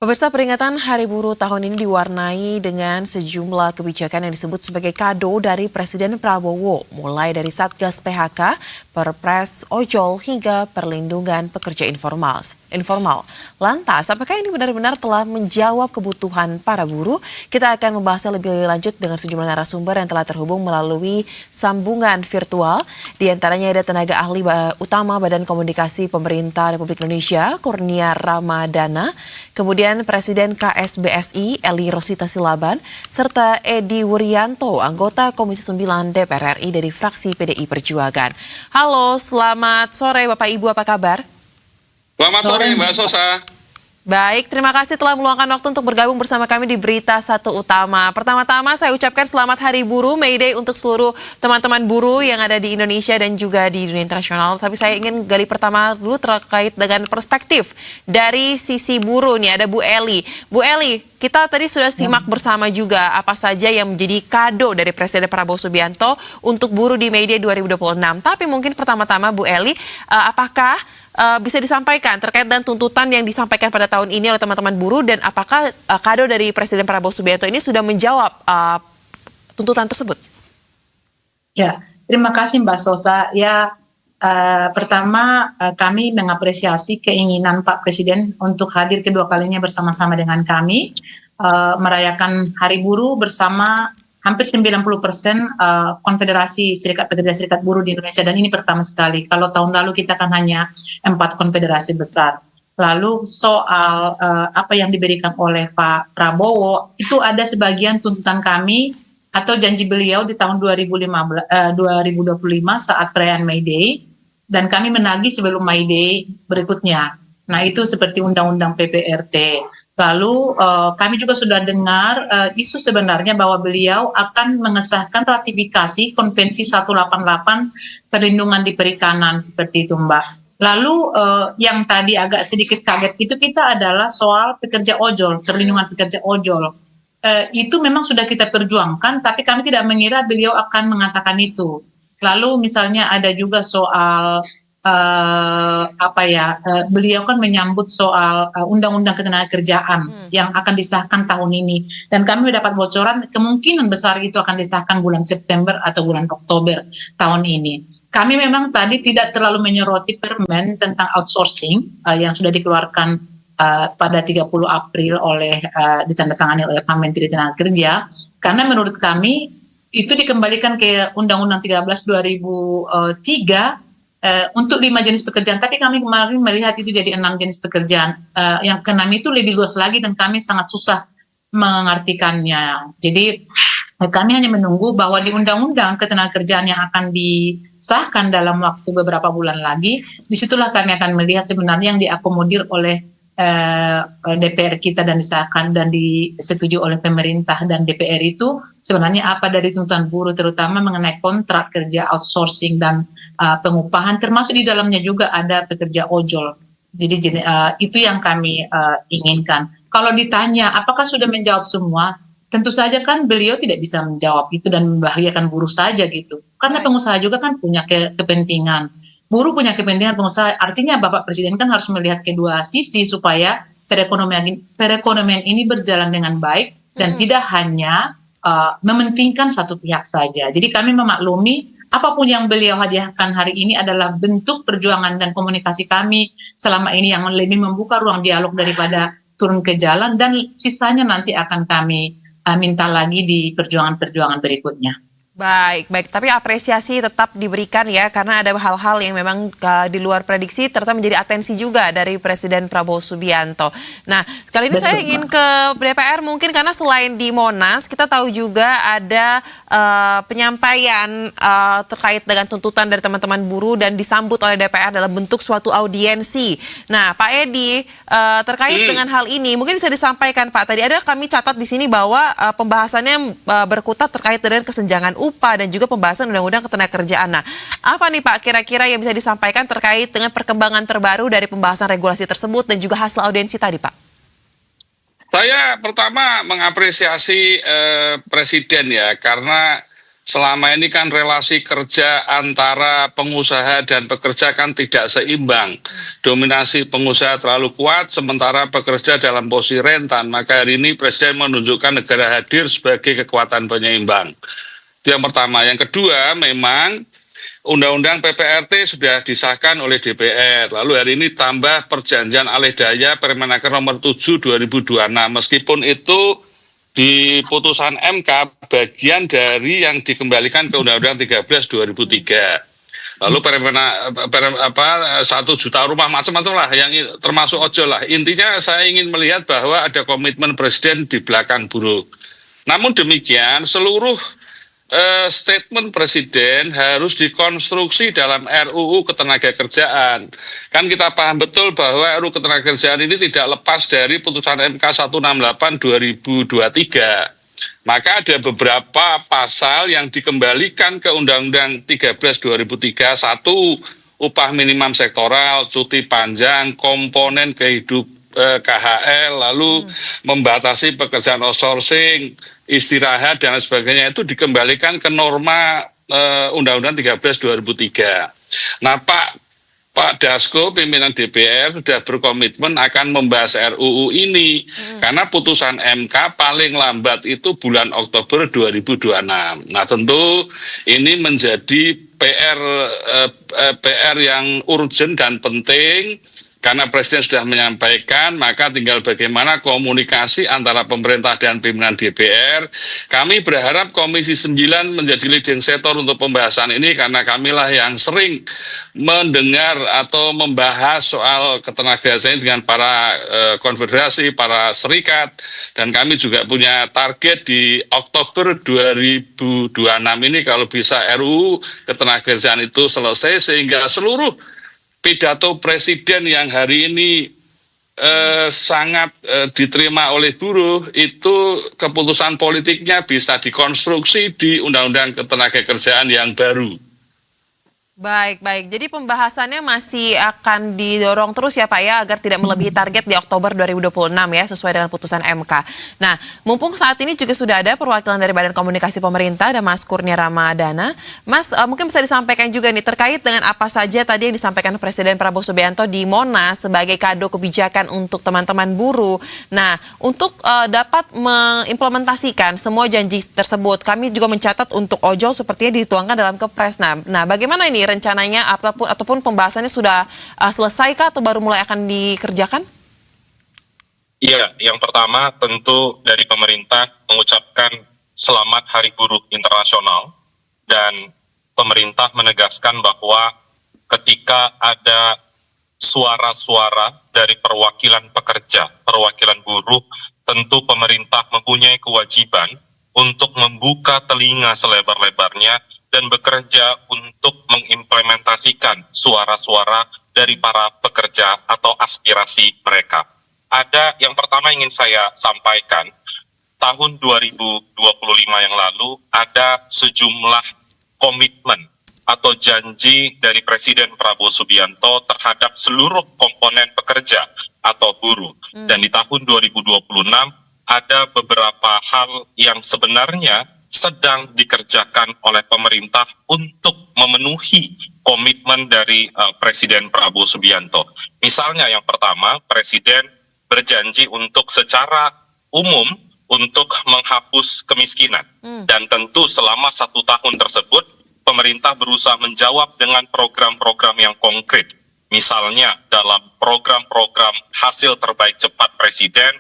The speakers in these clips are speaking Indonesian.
Pemirsa, peringatan Hari Buruh tahun ini diwarnai dengan sejumlah kebijakan yang disebut sebagai kado dari Presiden Prabowo, mulai dari Satgas PHK, Perpres Ojol, hingga perlindungan pekerja informal. Lantas, apakah ini benar-benar telah menjawab kebutuhan para buruh? Kita akan membahasnya lebih lanjut dengan sejumlah narasumber yang telah terhubung melalui sambungan virtual. Di antaranya ada tenaga ahli utama Badan Komunikasi Pemerintah Republik Indonesia, Kurnia Ramadana, kemudian Presiden KSBSI Eli Rosita Silaban, serta Edi Wuryanto, anggota Komisi 9 DPR RI dari fraksi PDI Perjuangan. Halo, selamat sore Bapak Ibu, apa kabar? Selamat sore Mbak Sosa. Baik, terima kasih telah meluangkan waktu untuk bergabung bersama kami di Berita Satu Utama. Pertama-tama saya ucapkan selamat Hari Buruh, May Day untuk seluruh teman-teman buruh yang ada di Indonesia dan juga di dunia internasional. Tapi saya ingin gali pertama dulu terkait dengan perspektif dari sisi buruh. Nih ada Bu Eli. Bu Eli, kita tadi sudah simak bersama juga apa saja yang menjadi kado dari Presiden Prabowo Subianto untuk buruh di May Day 2026. Tapi mungkin pertama-tama Bu Eli, apakah bisa disampaikan terkait dengan tuntutan yang disampaikan pada tahun ini oleh teman-teman buruh, dan apakah kado dari Presiden Prabowo Subianto ini sudah menjawab tuntutan tersebut? Ya, terima kasih Mbak Sosa. Ya, pertama kami mengapresiasi keinginan Pak Presiden untuk hadir kedua kalinya bersama-sama dengan kami, merayakan Hari Buruh bersama hampir 90% konfederasi serikat pekerja serikat buruh di Indonesia, dan ini pertama sekali. Kalau tahun lalu kita kan hanya 4 konfederasi besar. Lalu soal apa yang diberikan oleh Pak Prabowo, itu ada sebagian tuntutan kami atau janji beliau di tahun 2025 saat perayaan May Day, dan kami menagih sebelum May Day berikutnya. Nah, itu seperti Undang-Undang PPRT. Lalu kami juga sudah dengar isu sebenarnya bahwa beliau akan mengesahkan ratifikasi Konvensi 188 perlindungan di perikanan, seperti itu Mbak. Lalu yang tadi agak sedikit kaget itu kita adalah soal pekerja ojol, perlindungan pekerja ojol. Itu memang sudah kita perjuangkan, tapi kami tidak mengira beliau akan mengatakan itu. Lalu misalnya ada juga soal beliau kan menyambut soal undang-undang ketenagakerjaan yang akan disahkan tahun ini, dan kami mendapat bocoran kemungkinan besar itu akan disahkan bulan September atau bulan Oktober tahun ini. Kami memang tadi tidak terlalu menyoroti permen tentang outsourcing yang sudah dikeluarkan pada 30 April ditandatangani oleh Pak Menteri Tenaga karena menurut kami itu dikembalikan ke Undang-Undang 13 2003 untuk 5 jenis pekerjaan, tapi kami kemarin melihat itu jadi 6 jenis pekerjaan. Yang ke-6 itu lebih luas lagi dan kami sangat susah mengartikannya. Jadi kami hanya menunggu bahwa di Undang-Undang Ketenagakerjaan yang akan disahkan dalam waktu beberapa bulan lagi, disitulah kami akan melihat sebenarnya yang diakomodir oleh DPR kita dan disahkan dan disetujui oleh pemerintah dan DPR itu sebenarnya apa dari tuntutan buruh, terutama mengenai kontrak kerja outsourcing dan pengupahan, termasuk di dalamnya juga ada pekerja ojol. Jadi itu yang kami inginkan. Kalau ditanya apakah sudah menjawab semua, tentu saja kan beliau tidak bisa menjawab itu dan membahayakan buruh saja gitu. Karena pengusaha juga kan punya kepentingan. Buruh punya kepentingan, pengusaha. Artinya Bapak Presiden kan harus melihat kedua sisi supaya perekonomian ini berjalan dengan baik dan tidak hanya mementingkan satu pihak saja. Jadi kami memaklumi apapun yang beliau hadiahkan hari ini adalah bentuk perjuangan dan komunikasi kami selama ini yang lebih membuka ruang dialog daripada turun ke jalan, dan sisanya nanti akan kami minta lagi di perjuangan-perjuangan berikutnya. Baik, tapi apresiasi tetap diberikan ya, karena ada hal-hal yang memang di luar prediksi ternyata menjadi atensi juga dari Presiden Prabowo Subianto. Nah, kali ini saya ingin ke DPR mungkin, karena selain di Monas, kita tahu juga ada penyampaian terkait dengan tuntutan dari teman-teman buruh dan disambut oleh DPR dalam bentuk suatu audiensi. Nah, Pak Edi, terkait dengan hal ini, mungkin bisa disampaikan Pak, tadi ada kami catat di sini bahwa pembahasannya berkutat terkait dengan kesenjangan upah dan juga pembahasan Undang-Undang Ketenagakerjaan. Nah, apa nih Pak kira-kira yang bisa disampaikan terkait dengan perkembangan terbaru dari pembahasan regulasi tersebut dan juga hasil audiensi tadi Pak? Saya pertama mengapresiasi Presiden ya, karena selama ini kan relasi kerja antara pengusaha dan pekerja kan tidak seimbang. Dominasi pengusaha terlalu kuat, sementara pekerja dalam posisi rentan. Maka hari ini Presiden menunjukkan negara hadir sebagai kekuatan penyeimbang. Itu yang pertama. Yang kedua, memang Undang-Undang PPRT sudah disahkan oleh DPR. Lalu hari ini tambah perjanjian alih daya Permenaker nomor 7 2026. Meskipun itu di putusan MK bagian dari yang dikembalikan ke Undang-Undang 13 2003. Lalu 1 juta rumah macam-macam lah yang termasuk ojol lah. Intinya saya ingin melihat bahwa ada komitmen Presiden di belakang buruh. Namun demikian seluruh statement Presiden harus dikonstruksi dalam RUU Ketenagakerjaan. Kan kita paham betul bahwa RUU Ketenagakerjaan ini tidak lepas dari putusan MK 168 2023. Maka ada beberapa pasal yang dikembalikan ke Undang-Undang 13 2003. Satu, upah minimum sektoral, cuti panjang, komponen KHL, lalu membatasi pekerjaan outsourcing, istirahat dan sebagainya itu dikembalikan ke norma Undang-Undang 13 2003. Nah, Pak Dasko, pimpinan DPR sudah berkomitmen akan membahas RUU ini karena putusan MK paling lambat itu bulan Oktober 2026. Nah, tentu ini menjadi PR yang urgent dan penting. Karena Presiden sudah menyampaikan, maka tinggal bagaimana komunikasi antara pemerintah dan pimpinan DPR. Kami berharap Komisi 9 menjadi leading sector untuk pembahasan ini, karena kamilah yang sering mendengar atau membahas soal ketenagakerjaan dengan para konfederasi, para serikat, dan kami juga punya target di Oktober 2026 ini kalau bisa RUU ketenagakerjaan itu selesai, sehingga seluruh pidato Presiden yang hari ini sangat diterima oleh buruh, itu keputusan politiknya bisa dikonstruksi di Undang-Undang Ketenagakerjaan yang baru. Baik. Jadi pembahasannya masih akan didorong terus ya Pak ya, agar tidak melebihi target di Oktober 2026 ya, sesuai dengan putusan MK. Nah, mumpung saat ini juga sudah ada perwakilan dari Badan Komunikasi Pemerintah, ada Mas Kurnia Ramadana. Mas, mungkin bisa disampaikan juga nih terkait dengan apa saja tadi yang disampaikan Presiden Prabowo Subianto di Monas sebagai kado kebijakan untuk teman-teman buruh. Nah, untuk dapat mengimplementasikan semua janji tersebut, kami juga mencatat untuk ojol sepertinya dituangkan dalam Kepres. Nah, bagaimana ini rencananya ataupun pembahasannya sudah selesaikah atau baru mulai akan dikerjakan? Iya, yang pertama tentu dari pemerintah mengucapkan selamat Hari Buruh Internasional, dan pemerintah menegaskan bahwa ketika ada suara-suara dari perwakilan pekerja, perwakilan buruh, tentu pemerintah mempunyai kewajiban untuk membuka telinga selebar-lebarnya dan bekerja untuk mengimplementasikan suara-suara dari para pekerja atau aspirasi mereka. Ada yang pertama ingin saya sampaikan, tahun 2025 yang lalu ada sejumlah komitmen atau janji dari Presiden Prabowo Subianto terhadap seluruh komponen pekerja atau buruh. Dan di tahun 2026 ada beberapa hal yang sebenarnya sedang dikerjakan oleh pemerintah untuk memenuhi komitmen dari Presiden Prabowo Subianto. Misalnya yang pertama, Presiden berjanji untuk secara umum untuk menghapus kemiskinan. Dan tentu selama 1 tahun tersebut, pemerintah berusaha menjawab dengan program-program yang konkret. Misalnya dalam program-program hasil terbaik cepat Presiden,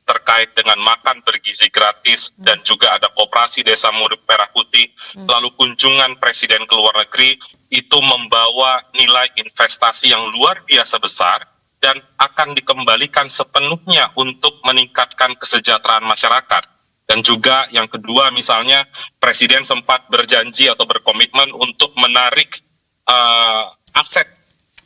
terkait dengan makan bergizi gratis, dan juga ada koperasi Desa Murid Merah Putih, lalu kunjungan Presiden ke luar negeri, itu membawa nilai investasi yang luar biasa besar, dan akan dikembalikan sepenuhnya untuk meningkatkan kesejahteraan masyarakat. Dan juga yang kedua, misalnya Presiden sempat berjanji atau berkomitmen untuk menarik aset,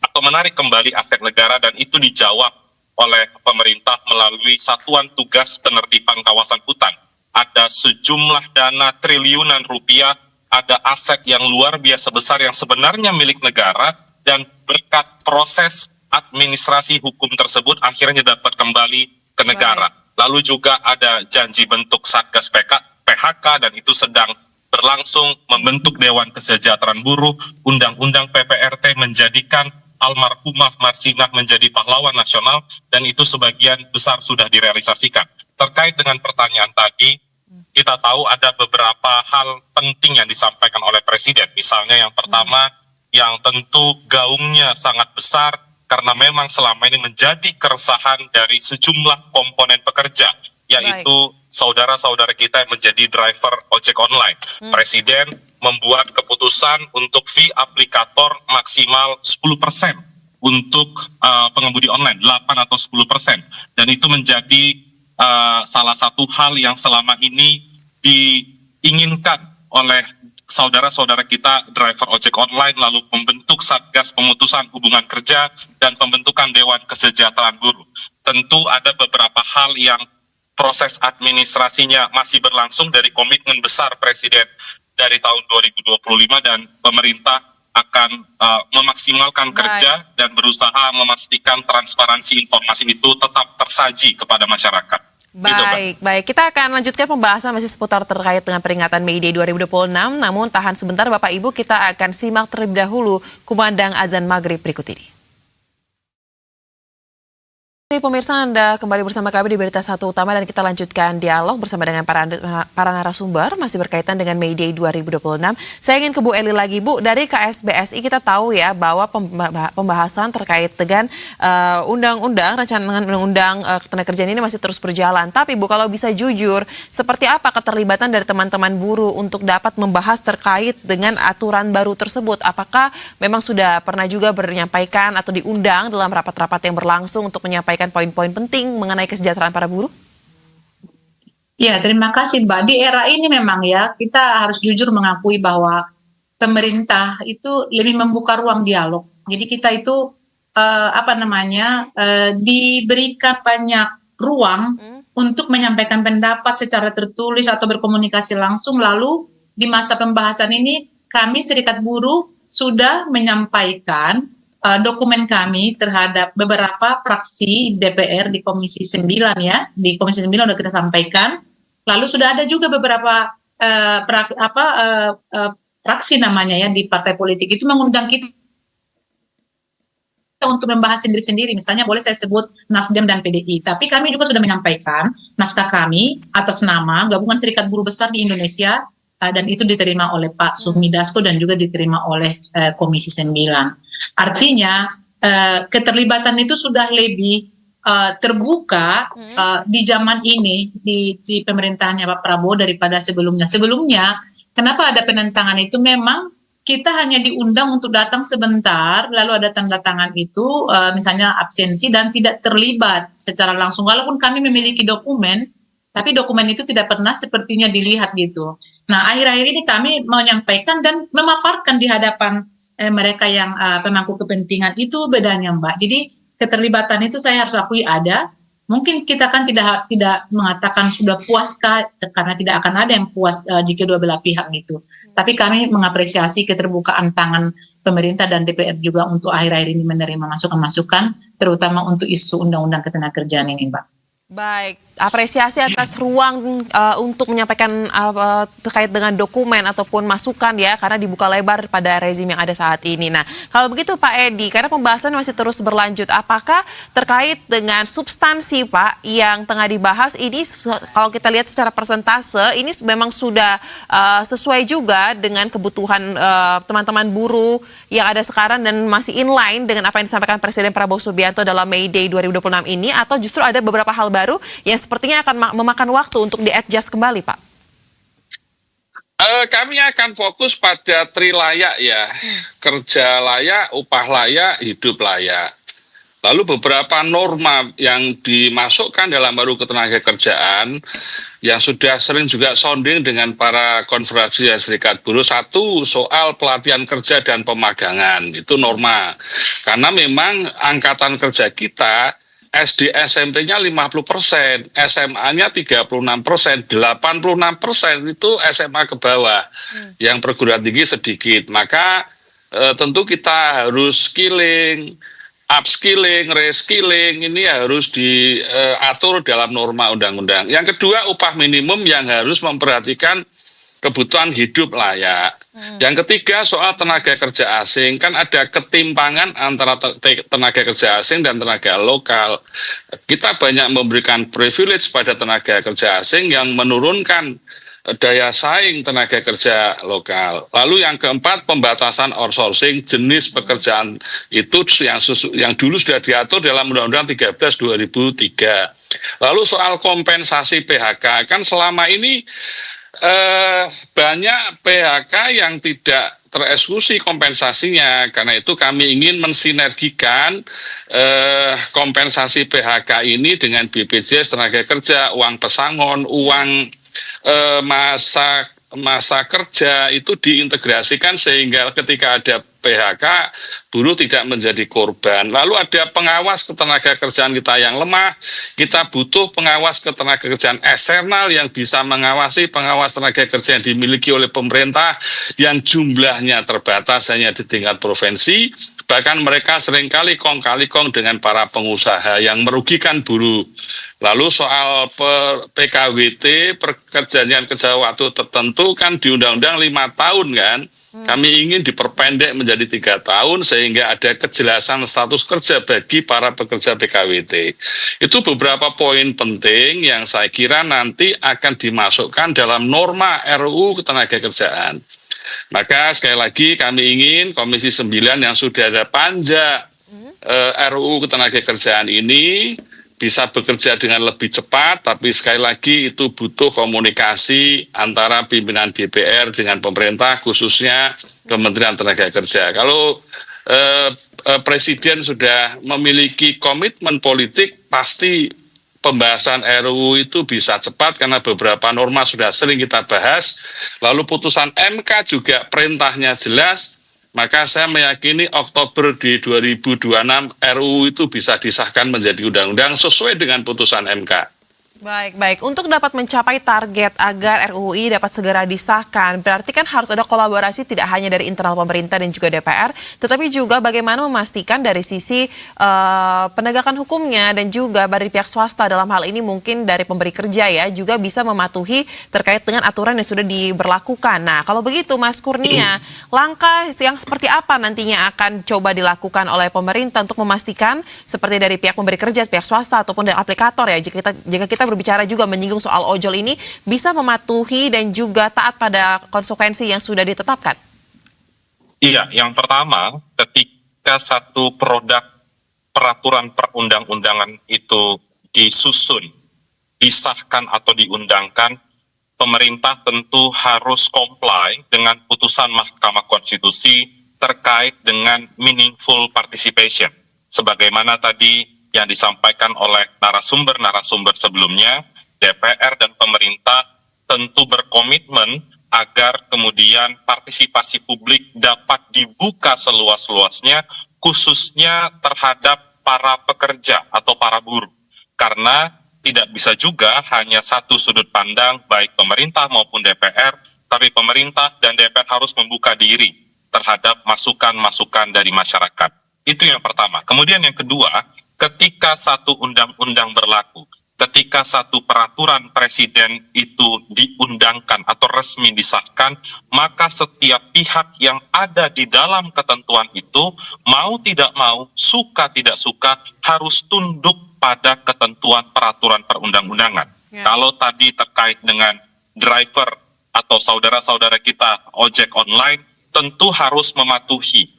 atau menarik kembali aset negara, dan itu dijawab oleh pemerintah melalui Satuan Tugas Penertiban Kawasan Hutan. Ada sejumlah dana triliunan rupiah, ada aset yang luar biasa besar yang sebenarnya milik negara, dan berkat proses administrasi hukum tersebut akhirnya dapat kembali ke negara. Lalu juga ada janji bentuk Satgas PHK, dan itu sedang berlangsung, membentuk Dewan Kesejahteraan Buruh, Undang-Undang PPRT menjadikan almarhumah Marsinah menjadi pahlawan nasional, dan itu sebagian besar sudah direalisasikan. Terkait dengan pertanyaan tadi, kita tahu ada beberapa hal penting yang disampaikan oleh Presiden. Misalnya yang pertama, yang tentu gaungnya sangat besar, karena memang selama ini menjadi keresahan dari sejumlah komponen pekerja, yaitu saudara-saudara kita yang menjadi driver ojek online. Presiden membuat keputusan untuk fee aplikator maksimal 10% untuk pengemudi online, 8 atau 10%. Dan itu menjadi salah satu hal yang selama ini diinginkan oleh saudara-saudara kita driver ojek online, lalu membentuk Satgas Pemutusan Hubungan Kerja dan pembentukan Dewan Kesejahteraan Buruh. Tentu ada beberapa hal yang proses administrasinya masih berlangsung dari komitmen besar Presiden dari tahun 2025, dan pemerintah akan memaksimalkan kerja dan berusaha memastikan transparansi informasi itu tetap tersaji kepada masyarakat. Baik. Kita akan lanjutkan pembahasan masih seputar terkait dengan peringatan May Day 2026. Namun tahan sebentar Bapak Ibu, kita akan simak terlebih dahulu kumandang azan maghrib berikut ini. Pemirsa, Anda kembali bersama kami di Berita Satu Utama dan kita lanjutkan dialog bersama dengan para narasumber masih berkaitan dengan May Day 2026. Saya ingin ke Bu Eli lagi. Bu, dari KSBSI kita tahu ya bahwa pembahasan terkait dengan rancangan undang-undang ketenagakerjaan ini masih terus berjalan. Tapi Bu, kalau bisa jujur, seperti apa keterlibatan dari teman-teman buruh untuk dapat membahas terkait dengan aturan baru tersebut? Apakah memang sudah pernah juga menyampaikan atau diundang dalam rapat-rapat yang berlangsung untuk menyampaikan poin-poin penting mengenai kesejahteraan para buruh? Ya, terima kasih Mbak. Di era ini memang ya, kita harus jujur mengakui bahwa pemerintah itu lebih membuka ruang dialog. Jadi kita itu diberikan banyak ruang untuk menyampaikan pendapat secara tertulis atau berkomunikasi langsung. Lalu di masa pembahasan ini kami Serikat Buruh sudah menyampaikan dokumen kami terhadap beberapa fraksi DPR di Komisi 9 ya. Di Komisi 9 sudah kita sampaikan. Lalu sudah ada juga beberapa fraksi namanya ya di partai politik itu mengundang kita untuk membahas sendiri-sendiri. Misalnya boleh saya sebut Nasdem dan PDI. Tapi kami juga sudah menyampaikan naskah kami atas nama Gabungan Serikat Buruh Besar di Indonesia, dan itu diterima oleh Pak Sufmi Dasko dan juga diterima oleh Komisi 9. Artinya keterlibatan itu sudah lebih terbuka di zaman ini di pemerintahannya Pak Prabowo daripada sebelumnya. Sebelumnya, kenapa ada penentangan itu? Memang kita hanya diundang untuk datang sebentar, lalu ada tanda tangan itu, misalnya absensi dan tidak terlibat secara langsung. Walaupun kami memiliki dokumen, tapi dokumen itu tidak pernah sepertinya dilihat gitu. Nah, akhir-akhir ini kami menyampaikan dan memaparkan di hadapan mereka yang pemangku kepentingan itu bedanya Mbak. Jadi keterlibatan itu saya harus akui ada. Mungkin kita kan tidak mengatakan sudah puas karena tidak akan ada yang puas di kedua belah pihak gitu. Tapi kami mengapresiasi keterbukaan tangan pemerintah dan DPR juga untuk akhir-akhir ini menerima masukan-masukan, terutama untuk isu undang-undang ketenagakerjaan ini Mbak. Baik, apresiasi atas ruang untuk menyampaikan terkait dengan dokumen ataupun masukan ya, karena dibuka lebar pada rezim yang ada saat ini. Nah, kalau begitu Pak Edi, karena pembahasan masih terus berlanjut, apakah terkait dengan substansi Pak yang tengah dibahas ini, kalau kita lihat secara persentase, ini memang sudah sesuai juga dengan kebutuhan teman-teman buruh yang ada sekarang dan masih inline dengan apa yang disampaikan Presiden Prabowo Subianto dalam May Day 2026 ini, atau justru ada beberapa hal baru yang sepertinya akan memakan waktu untuk di-adjust kembali, Pak? Kami akan fokus pada trilayak ya, kerja layak, upah layak, hidup layak. Lalu beberapa norma yang dimasukkan dalam RUU Ketenagakerjaan yang sudah sering juga sounding dengan para konfederasi dan serikat buruh. Satu, soal pelatihan kerja dan pemagangan, itu norma. Karena memang angkatan kerja kita SD SMP-nya 50%, SMA-nya 36%, 86% itu SMA ke bawah, yang perguruan tinggi sedikit. Maka tentu kita harus skilling, upskilling, reskilling, ini harus diatur dalam norma undang-undang. Yang kedua, upah minimum yang harus memperhatikan kebutuhan hidup layak. Yang ketiga soal tenaga kerja asing, kan ada ketimpangan antara tenaga kerja asing dan tenaga lokal. Kita banyak memberikan privilege pada tenaga kerja asing yang menurunkan daya saing tenaga kerja lokal. Lalu yang keempat, pembatasan outsourcing jenis pekerjaan itu yang dulu sudah diatur dalam Undang-Undang 13 2003. Lalu soal kompensasi PHK, kan selama ini banyak PHK yang tidak tereksekusi kompensasinya. Karena itu kami ingin mensinergikan kompensasi PHK ini dengan BPJS tenaga kerja, uang pesangon, uang masa kerja itu diintegrasikan sehingga ketika ada PHK buruh tidak menjadi korban. Lalu ada pengawas ketenaga kerjaan kita yang lemah, kita butuh pengawas ketenaga kerjaan eksternal yang bisa mengawasi pengawas tenaga kerja yang dimiliki oleh pemerintah yang jumlahnya terbatas hanya di tingkat provinsi, bahkan mereka seringkali kong-kali kong dengan para pengusaha yang merugikan buruh. Lalu soal PKWT, perjanjian kerja waktu tertentu kan di Undang-Undang 5 tahun kan. Kami ingin diperpendek menjadi 3 tahun sehingga ada kejelasan status kerja bagi para pekerja PKWT. Itu beberapa poin penting yang saya kira nanti akan dimasukkan dalam norma RUU Ketenagakerjaan. Maka sekali lagi kami ingin Komisi 9 yang sudah ada panja RUU Ketenagakerjaan ini bisa bekerja dengan lebih cepat, tapi sekali lagi itu butuh komunikasi antara pimpinan DPR dengan pemerintah, khususnya Kementerian Tenaga Kerja. Kalau Presiden sudah memiliki komitmen politik, pasti pembahasan RUU itu bisa cepat karena beberapa norma sudah sering kita bahas. Lalu putusan MK juga perintahnya jelas. Maka saya meyakini Oktober di 2026 RUU itu bisa disahkan menjadi undang-undang sesuai dengan putusan MK. Baik. Untuk dapat mencapai target agar RUU ini dapat segera disahkan, berarti kan harus ada kolaborasi tidak hanya dari internal pemerintah dan juga DPR, tetapi juga bagaimana memastikan dari sisi penegakan hukumnya dan juga dari pihak swasta dalam hal ini mungkin dari pemberi kerja ya, juga bisa mematuhi terkait dengan aturan yang sudah diberlakukan. Nah, kalau begitu Mas Kurnia, langkah yang seperti apa nantinya akan coba dilakukan oleh pemerintah untuk memastikan seperti dari pihak pemberi kerja, pihak swasta ataupun dari aplikator ya, jika kita berbicara juga menyinggung soal ojol ini bisa mematuhi dan juga taat pada konsekuensi yang sudah ditetapkan? Iya, yang pertama ketika satu produk peraturan perundang-undangan itu disusun, disahkan atau diundangkan, pemerintah tentu harus comply dengan putusan Mahkamah Konstitusi terkait dengan meaningful participation. Sebagaimana tadi yang disampaikan oleh narasumber-narasumber sebelumnya, DPR dan pemerintah tentu berkomitmen agar kemudian partisipasi publik dapat dibuka seluas-luasnya, khususnya terhadap para pekerja atau para buruh. Karena tidak bisa juga hanya satu sudut pandang, baik pemerintah maupun DPR, tapi pemerintah dan DPR harus membuka diri terhadap masukan-masukan dari masyarakat. Itu yang pertama. Kemudian yang kedua, ketika satu undang-undang berlaku, ketika satu peraturan presiden itu diundangkan atau resmi disahkan, maka setiap pihak yang ada di dalam ketentuan itu, mau tidak mau, suka tidak suka, harus tunduk pada ketentuan peraturan perundang-undangan. Kalau tadi terkait dengan driver atau saudara-saudara kita ojek online, tentu harus mematuhi.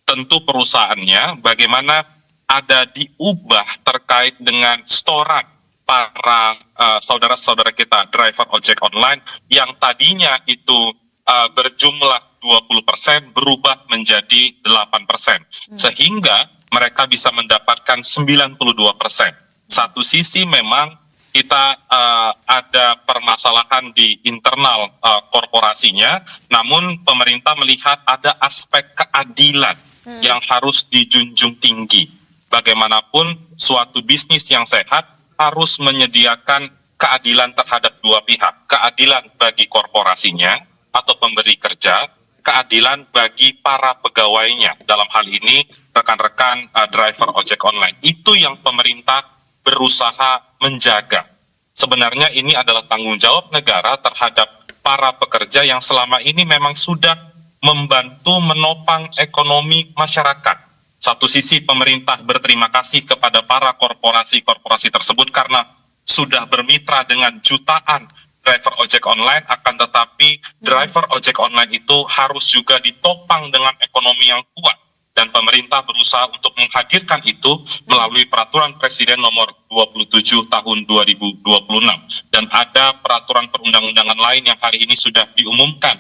Tentu perusahaannya bagaimana ada diubah terkait dengan setoran para saudara-saudara kita driver ojek online yang tadinya itu berjumlah 20% berubah menjadi 8%. Sehingga mereka bisa mendapatkan 92%. Satu sisi memang kita ada permasalahan di internal korporasinya, namun pemerintah melihat ada aspek keadilan yang harus dijunjung tinggi. Bagaimanapun suatu bisnis yang sehat harus menyediakan keadilan terhadap dua pihak. Keadilan bagi korporasinya atau pemberi kerja, keadilan bagi para pegawainya. Dalam hal ini rekan-rekan driver ojek online. Itu yang pemerintah berusaha menjaga. Sebenarnya ini adalah tanggung jawab negara terhadap para pekerja yang selama ini memang sudah membantu menopang ekonomi masyarakat. Satu sisi pemerintah berterima kasih kepada para korporasi-korporasi tersebut karena sudah bermitra dengan jutaan driver ojek online, akan tetapi driver ojek online itu harus juga ditopang dengan ekonomi yang kuat. Dan pemerintah berusaha untuk menghadirkan itu melalui peraturan Presiden nomor 27 tahun 2026. Dan ada peraturan perundang-undangan lain yang hari ini sudah diumumkan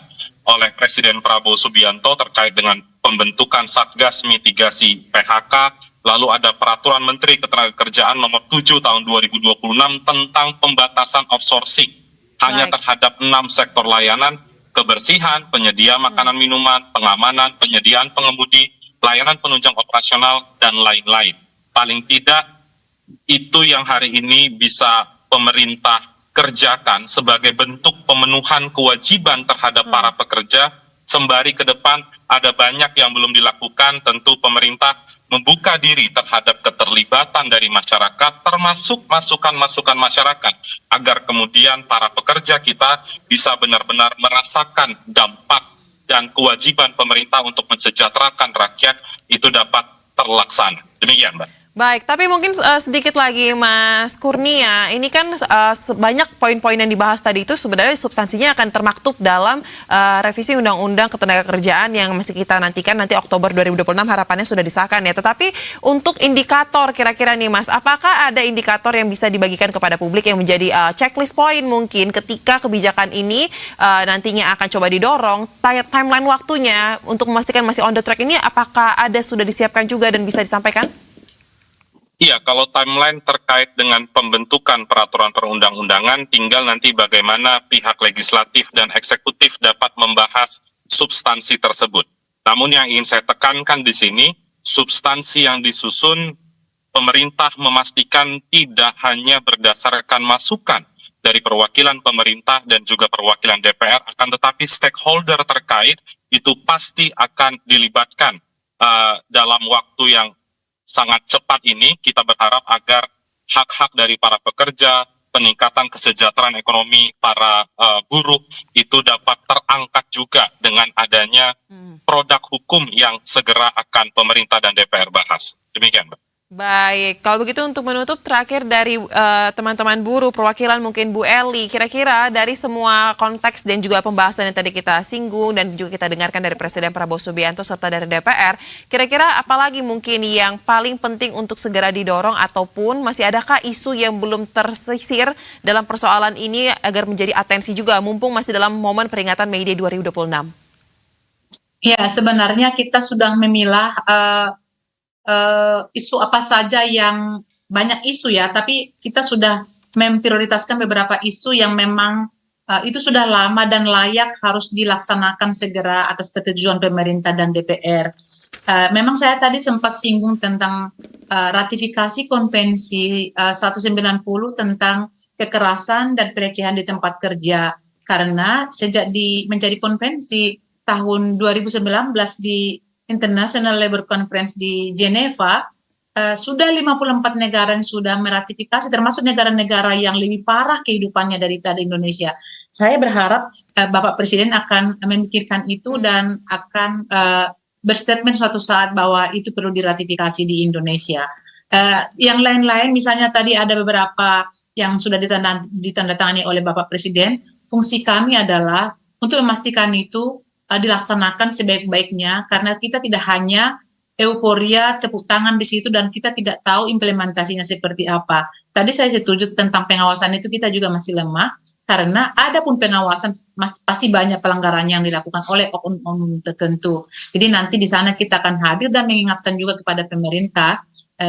oleh Presiden Prabowo Subianto terkait dengan pembentukan Satgas Mitigasi PHK. Lalu ada peraturan Menteri Ketenagakerjaan nomor 7 tahun 2026 tentang pembatasan outsourcing hanya terhadap 6 sektor layanan: kebersihan, penyedia makanan minuman, pengamanan, penyediaan pengemudi, layanan penunjang operasional, dan lain-lain. Paling tidak, itu yang hari ini bisa pemerintah kerjakan sebagai bentuk pemenuhan kewajiban terhadap para pekerja. Sembari ke depan ada banyak yang belum dilakukan, tentu pemerintah membuka diri terhadap keterlibatan dari masyarakat, termasuk masukan-masukan masyarakat, agar kemudian para pekerja kita bisa benar-benar merasakan dampak dan kewajiban pemerintah untuk mensejahterakan rakyat itu dapat terlaksana. Demikian, Mbak. Baik, tapi mungkin sedikit lagi Mas Kurnia, ini kan banyak poin-poin yang dibahas tadi itu sebenarnya substansinya akan termaktub dalam revisi Undang-Undang Ketenagakerjaan yang masih kita nantikan nanti Oktober 2026 harapannya sudah disahkan ya. Tetapi untuk indikator kira-kira nih Mas, apakah ada indikator yang bisa dibagikan kepada publik yang menjadi checklist point mungkin ketika kebijakan ini nantinya akan coba didorong, timeline waktunya untuk memastikan masih on the track ini apakah ada sudah disiapkan juga dan bisa disampaikan? Iya, kalau timeline terkait dengan pembentukan peraturan perundang-undangan, tinggal nanti bagaimana pihak legislatif dan eksekutif dapat membahas substansi tersebut. Namun yang ingin saya tekankan di sini, substansi yang disusun, pemerintah memastikan tidak hanya berdasarkan masukan dari perwakilan pemerintah dan juga perwakilan DPR, akan tetapi stakeholder terkait itu pasti akan dilibatkan dalam waktu yang sangat cepat ini. Kita berharap agar hak-hak dari para pekerja, peningkatan kesejahteraan ekonomi para buruh itu dapat terangkat juga dengan adanya produk hukum yang segera akan pemerintah dan DPR bahas. Demikian, Mbak. Baik, kalau begitu untuk menutup terakhir dari teman-teman buruh, perwakilan mungkin Bu Eli, kira-kira dari semua konteks dan juga pembahasan yang tadi kita singgung dan juga kita dengarkan dari Presiden Prabowo Subianto serta dari DPR, kira-kira apalagi mungkin yang paling penting untuk segera didorong ataupun masih adakah isu yang belum tersisir dalam persoalan ini agar menjadi atensi juga mumpung masih dalam momen peringatan May Day 2026? Ya, sebenarnya kita sudah memilah isu apa saja yang banyak isu ya, tapi kita sudah memprioritaskan beberapa isu yang memang itu sudah lama dan layak harus dilaksanakan segera atas ketujuan pemerintah dan DPR. Memang saya tadi sempat singgung tentang ratifikasi konvensi 190 tentang kekerasan dan pelecehan di tempat kerja, karena sejak menjadi konvensi tahun 2019 di International Labour Conference di Geneva, sudah 54 negara yang sudah meratifikasi, termasuk negara-negara yang lebih parah kehidupannya daripada Indonesia. Saya berharap Bapak Presiden akan memikirkan itu dan akan berstatement suatu saat bahwa itu perlu diratifikasi di Indonesia. Yang lain-lain, misalnya tadi ada beberapa yang sudah ditandatangani oleh Bapak Presiden. Fungsi kami adalah untuk memastikan itu dilaksanakan sebaik-baiknya, karena kita tidak hanya euforia tepuk tangan di situ dan kita tidak tahu implementasinya seperti apa. Tadi saya setuju tentang pengawasan itu kita juga masih lemah, karena ada pun pengawasan pasti banyak pelanggaran yang dilakukan oleh oknum tertentu. Jadi nanti di sana kita akan hadir dan mengingatkan juga kepada pemerintah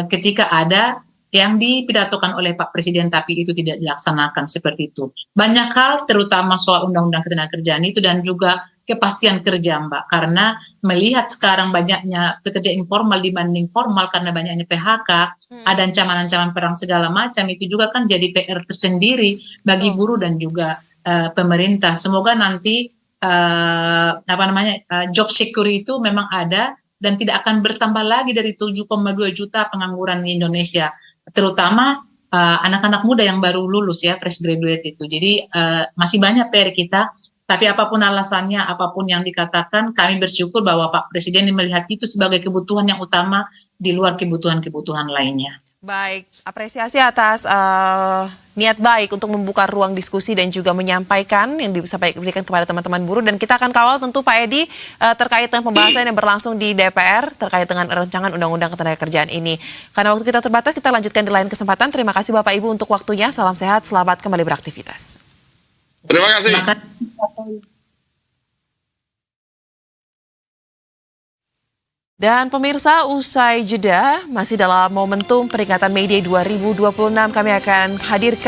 ketika ada yang dipidatokan oleh Pak Presiden tapi itu tidak dilaksanakan seperti itu. Banyak hal terutama soal Undang-Undang Ketenagakerjaan itu dan juga kepastian kerja, Mbak, karena melihat sekarang banyaknya pekerja informal dibanding formal karena banyaknya PHK, ada ancaman-ancaman perang segala macam, itu juga kan jadi PR tersendiri bagi buruh dan juga pemerintah. Semoga nanti job security itu memang ada dan tidak akan bertambah lagi dari 7,2 juta pengangguran di Indonesia, terutama anak-anak muda yang baru lulus ya, fresh graduate itu. Jadi masih banyak PR kita Tapi apapun alasannya, apapun yang dikatakan, kami bersyukur bahwa Pak Presiden melihat itu sebagai kebutuhan yang utama di luar kebutuhan-kebutuhan lainnya. Baik, apresiasi atas niat baik untuk membuka ruang diskusi dan juga menyampaikan yang diberikan kepada teman-teman buruh. Dan kita akan kawal tentu Pak Edi terkait dengan pembahasan yang berlangsung di DPR terkait dengan rancangan Undang-Undang Ketenagakerjaan ini. Karena waktu kita terbatas, kita lanjutkan di lain kesempatan. Terima kasih Bapak Ibu untuk waktunya. Salam sehat, selamat kembali beraktivitas. Terima kasih. Terima kasih. Dan pemirsa, usai jeda, masih dalam momentum peringatan May Day 2026, kami akan hadirkan